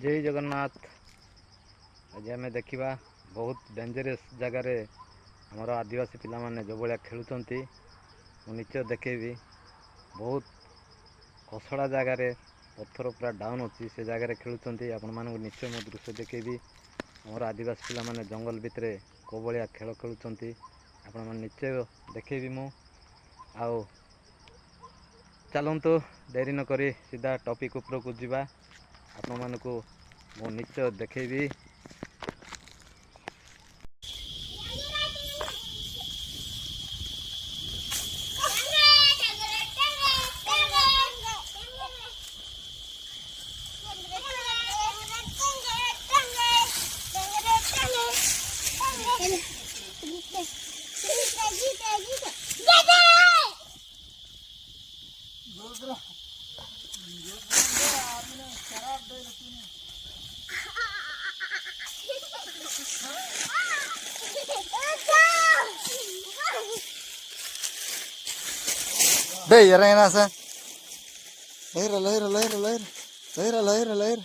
जय जगन्नाथ। आज आम देखा बहुत डेंजरस जगार आमर आदिवासी पिला माने जो भाया खेलुंट निश्चय देखेबी। बहुत खसड़ा जगार पत्थर पूरा डाउन अच्छी से जगार खेलुंट आपण मानक निश्चय मो दृश्य देखेबी। आमर आदिवासी पिला माने जंगल भितर को भाया खेल खेलुंट आपण मैंने निश्चय देखेबी। मु आउ चलतु देरी नक सीधा टॉपिक उपरक जावा। आपण मानक मु निश्चय देखेबी। Be yarayna sa lahir